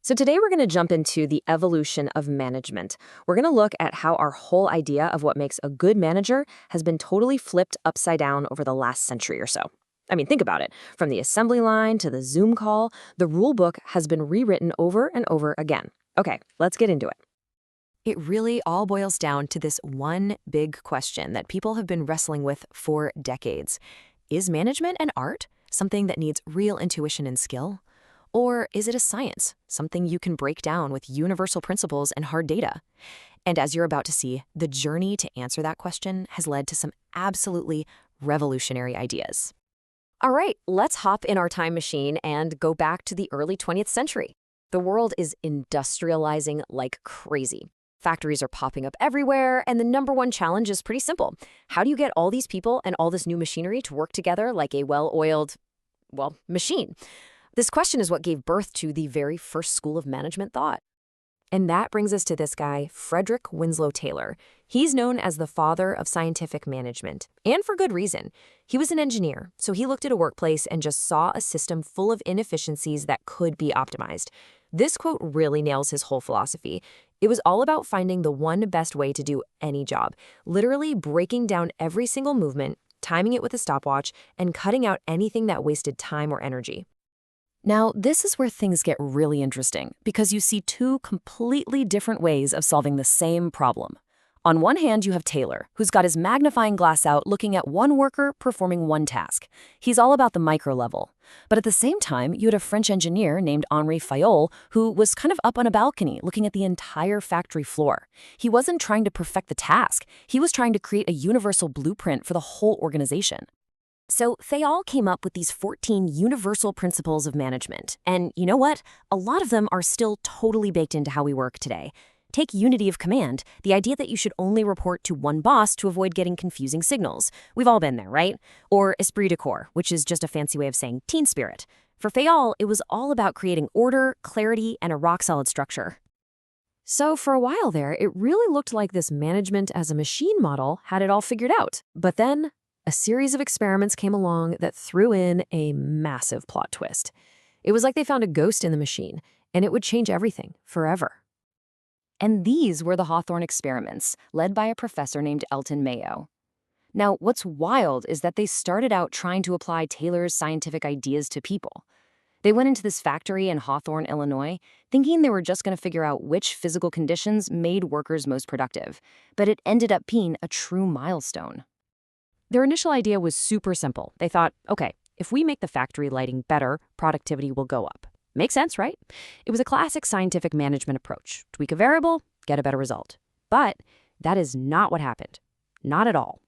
So today we're going to jump into the evolution of management. We're going to look at how our whole idea of what makes a good manager has been totally flipped upside down over the last century or so. I mean, think about it. From the assembly line to the Zoom call, the rule book has been rewritten over and over again. Okay, let's get into it. It really all boils down to this one big question that people have been wrestling with for decades. Is management an art, something that needs real intuition and skill? Or is it a science, something you can break down with universal principles and hard data? And as you're about to see, the journey to answer that question has led to some absolutely revolutionary ideas. All right, let's hop in our time machine and go back to the early 20th century. The world is industrializing like crazy. Factories are popping up everywhere, and the number one challenge is pretty simple. How do you get all these people and all this new machinery to work together like a well-oiled, machine? This question is what gave birth to the very first school of management thought. And that brings us to this guy, Frederick Winslow Taylor. He's known as the father of scientific management, and for good reason. He was an engineer, so he looked at a workplace and just saw a system full of inefficiencies that could be optimized. This quote really nails his whole philosophy. It was all about finding the one best way to do any job, literally breaking down every single movement, timing it with a stopwatch, and cutting out anything that wasted time or energy. Now, this is where things get really interesting, because you see two completely different ways of solving the same problem. On one hand, you have Taylor, who's got his magnifying glass out looking at one worker performing one task. He's all about the micro level. But at the same time, you had a French engineer named Fayol, who was kind of up on a balcony looking at the entire factory floor. He wasn't trying to perfect the task. He was trying to create a universal blueprint for the whole organization. So Fayol came up with these 14 universal principles of management. And you know what? A lot of them are still totally baked into how we work today. Take unity of command, the idea that you should only report to one boss to avoid getting confusing signals. We've all been there, right? Or esprit de corps, which is just a fancy way of saying team spirit. For Fayol, it was all about creating order, clarity, and a rock-solid structure. So for a while there, it really looked like this management as a machine model had it all figured out. But then a series of experiments came along that threw in a massive plot twist. It was like they found a ghost in the machine, and it would change everything forever. And these were the Hawthorne experiments, led by a professor named Elton Mayo. Now, what's wild is that they started out trying to apply Taylor's scientific ideas to people. They went into this factory in Hawthorne, Illinois, thinking they were just going to figure out which physical conditions made workers most productive, but it ended up being a true milestone. Their initial idea was super simple. They thought, okay, if we make the factory lighting better, productivity will go up. Makes sense, right? It was a classic scientific management approach. Tweak a variable, get a better result. But that is not what happened. Not at all.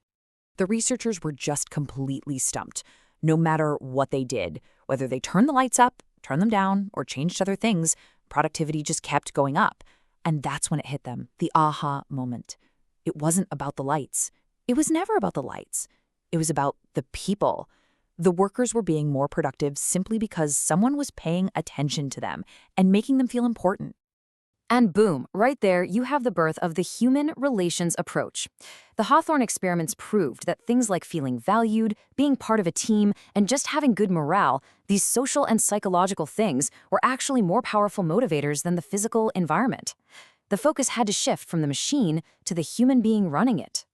The researchers were just completely stumped. No matter what they did, whether they turned the lights up, turned them down, or changed other things, productivity just kept going up. And that's when it hit them, the aha moment. It wasn't about the lights. It was never about the lights. It was about the people. The workers were being more productive simply because someone was paying attention to them and making them feel important. And boom, right there, you have the birth of the human relations approach. The Hawthorne experiments proved that things like feeling valued, being part of a team, and just having good morale, these social and psychological things, were actually more powerful motivators than the physical environment. The focus had to shift from the machine to the human being running it.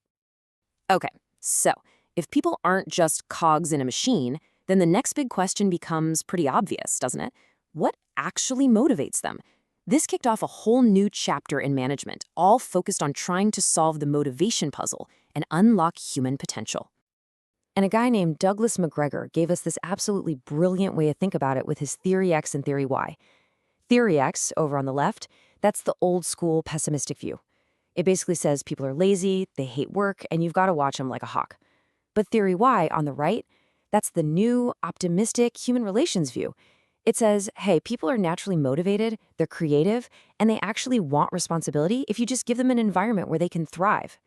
Okay, so if people aren't just cogs in a machine, then the next big question becomes pretty obvious, doesn't it? What actually motivates them? This kicked off a whole new chapter in management, all focused on trying to solve the motivation puzzle and unlock human potential. And a guy named Douglas McGregor gave us this absolutely brilliant way to think about it with his Theory X and Theory Y. Theory X, over on the left, that's the old school pessimistic view. It basically says people are lazy, they hate work, and you've got to watch them like a hawk. But Theory Y, on the right, that's the new, optimistic human relations view. It says, hey, people are naturally motivated, they're creative, and they actually want responsibility if you just give them an environment where they can thrive.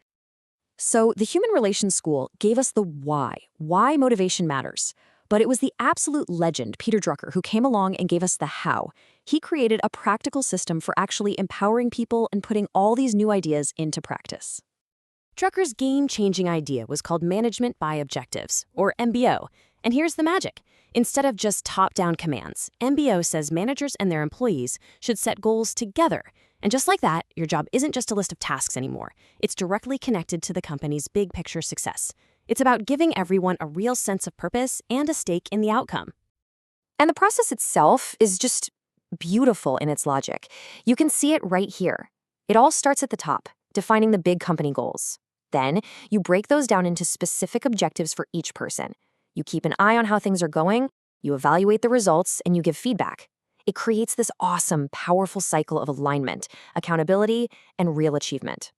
So the Human Relations School gave us the why motivation matters. But it was the absolute legend, Peter Drucker, who came along and gave us the how. He created a practical system for actually empowering people and putting all these new ideas into practice. Drucker's game-changing idea was called Management by Objectives, or MBO, And here's the magic. Instead of just top-down commands, MBO says managers and their employees should set goals together. And just like that, your job isn't just a list of tasks anymore. It's directly connected to the company's big picture success. It's about giving everyone a real sense of purpose and a stake in the outcome. And the process itself is just beautiful in its logic. You can see it right here. It all starts at the top, defining the big company goals. Then, you break those down into specific objectives for each person. You keep an eye on how things are going, you evaluate the results, and you give feedback. It creates this awesome, powerful cycle of alignment, accountability, and real achievement.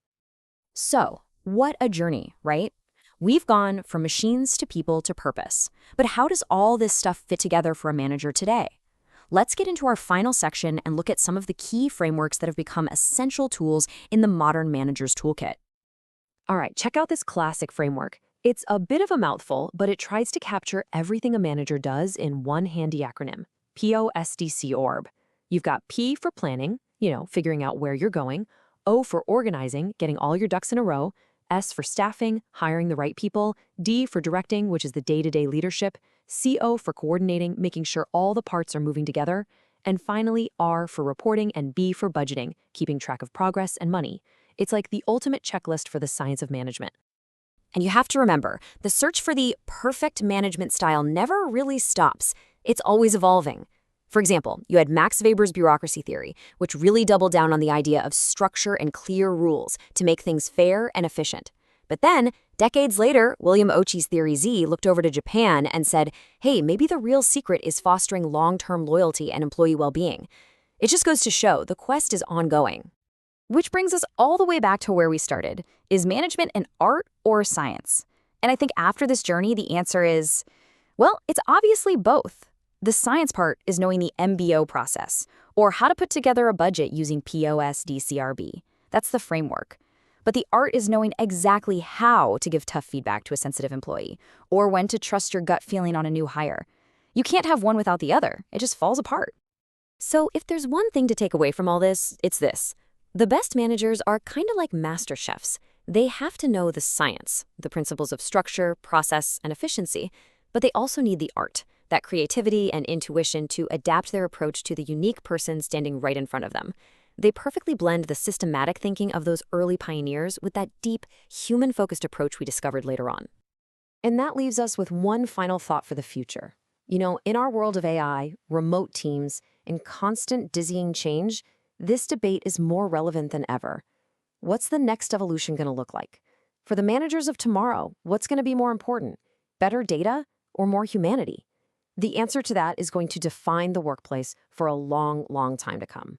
So, what a journey, right? We've gone from machines to people to purpose. But how does all this stuff fit together for a manager today? Let's get into our final section and look at some of the key frameworks that have become essential tools in the modern manager's toolkit. All right, check out this classic framework. It's a bit of a mouthful, but it tries to capture everything a manager does in one handy acronym, POSCORB. You've got P for planning, figuring out where you're going, O for organizing, getting all your ducks in a row, S for staffing, hiring the right people, D for directing, which is the day-to-day leadership, CO for coordinating, making sure all the parts are moving together, and finally R for reporting and B for budgeting, keeping track of progress and money. It's like the ultimate checklist for the science of management. And you have to remember, the search for the perfect management style never really stops. It's always evolving. For example, you had Max Weber's bureaucracy theory, which really doubled down on the idea of structure and clear rules to make things fair and efficient. But then, decades later, William Ochi's Theory Z looked over to Japan and said, hey, maybe the real secret is fostering long-term loyalty and employee well-being. It just goes to show the quest is ongoing. Which brings us all the way back to where we started. Is management an art or science? And I think after this journey, the answer is, well, it's obviously both. The science part is knowing the MBO process, or how to put together a budget using POSDCRB. That's the framework. But the art is knowing exactly how to give tough feedback to a sensitive employee, or when to trust your gut feeling on a new hire. You can't have one without the other. It just falls apart. So if there's one thing to take away from all this, it's this. The best managers are kind of like master chefs. They have to know the science, the principles of structure, process, and efficiency, but they also need the art, that creativity and intuition to adapt their approach to the unique person standing right in front of them. They perfectly blend the systematic thinking of those early pioneers with that deep, human-focused approach we discovered later on. And that leaves us with one final thought for the future. In our world of AI, remote teams, and constant dizzying change, this debate is more relevant than ever. What's the next evolution going to look like? For the managers of tomorrow, what's going to be more important? Better data or more humanity? The answer to that is going to define the workplace for a long, long time to come.